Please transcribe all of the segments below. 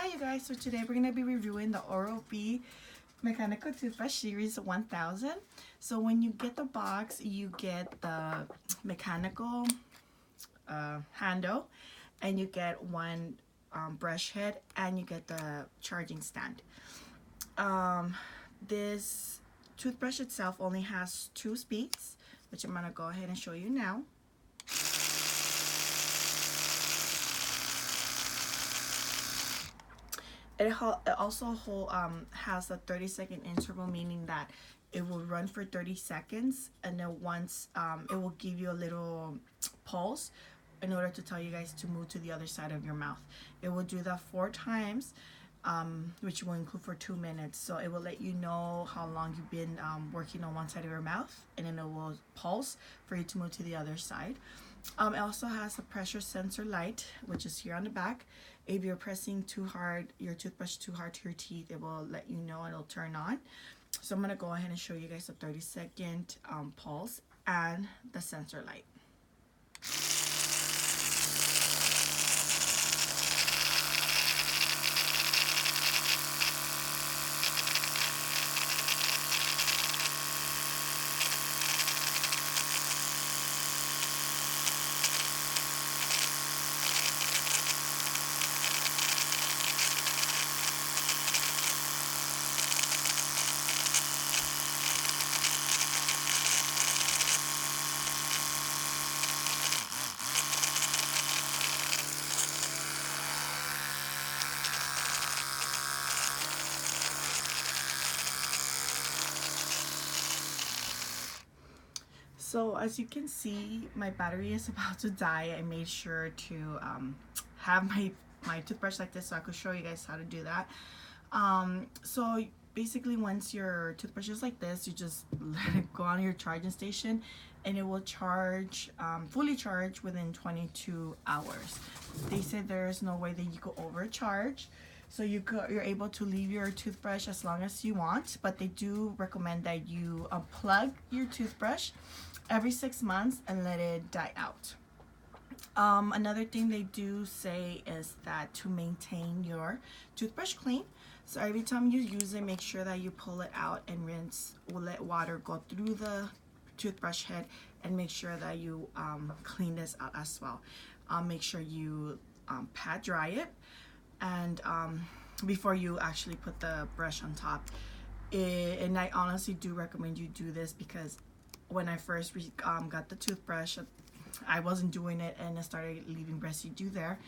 Hi you guys, so today we're going to be reviewing the Oral-B Mechanical Toothbrush Series 1000. So when you get the box, you get the mechanical handle, and you get one brush head, and you get the charging stand. This toothbrush itself only has 2 speeds, which I'm going to go ahead and show you now. It also has a 30-second interval, meaning that it will run for 30 seconds, and then once it will give you a little pulse in order to tell you guys to move to the other side of your mouth. It will do that 4 times, which will include for 2 minutes. So it will let you know how long you've been working on one side of your mouth, and then it will pulse for you to move to the other side. It also has a pressure sensor light, which is here on the back. If you're pressing your toothbrush too hard to your teeth, it will let you know and it'll turn on. So I'm going to go ahead and show you guys the 30-second pulse and the sensor light. So as you can see, my battery is about to die. I made sure to have my toothbrush like this so I could show you guys how to do that. So basically, once your toothbrush is like this, you just let it go on your charging station, and it will charge, fully charge within 22 hours. They said there's no way that you could overcharge. So you're able to leave your toothbrush as long as you want, but they do recommend that you unplug your toothbrush every 6 months and let it die out. Another thing they do say is that to maintain your toothbrush clean, so every time you use it, make sure that you pull it out and rinse. We'll let water go through the toothbrush head, and make sure that you clean this out as well. Make sure you pat dry it, and before you actually put the brush on top. And I honestly do recommend you do this, because when I first got the toothbrush, I wasn't doing it, and it started leaving residue there.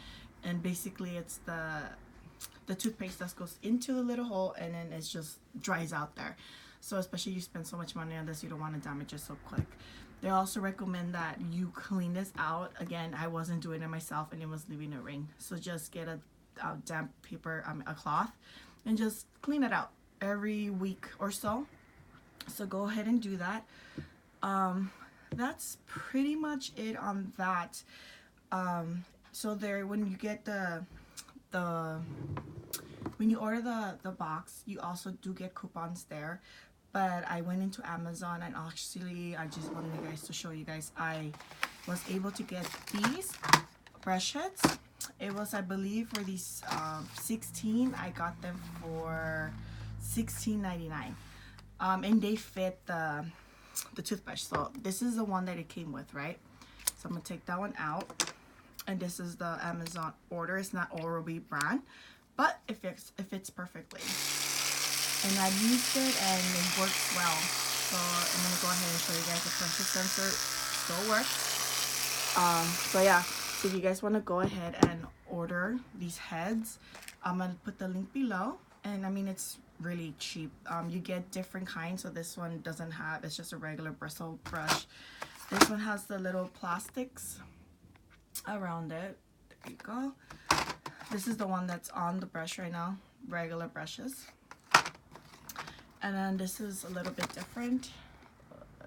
And basically it's the toothpaste that goes into the little hole, and then it just dries out there. So especially you spend so much money on this, you don't want to damage it so quick. They also recommend that you clean this out. Again, I wasn't doing it myself, and it was leaving a ring. So just get a damp paper, a cloth, and just clean it out every week or so. So go ahead and do that. That's pretty much it on that. So there, when you get when you order the box, you also do get coupons there. But I went into Amazon, and actually I just wanted you guys to show you guys, I was able to get these brush heads. It was, I believe, for these 16. I got them for $16.99, and they fit the toothbrush. So this is the one that it came with, right? So I'm gonna take that one out, and this is the Amazon order. It's not Oral-B brand, but it fits perfectly, and I've used it and it works well. So I'm gonna go ahead and show you guys the pressure sensor still works. So yeah, so if you guys want to go ahead and order these heads, I'm gonna put the link below. And I mean, it's really cheap. You get different kinds. So this one doesn't have, it's just a regular bristle brush. This one has the little plastics around it. There you go. This is the one that's on the brush right now, regular brushes. And then this is a little bit different.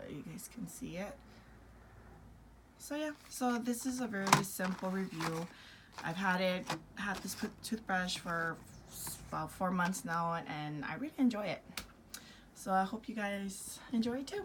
You guys can see it. So yeah, so this is a very simple review. I've had this toothbrush for about 4 months now, and I really enjoy it. So I hope you guys enjoy it too.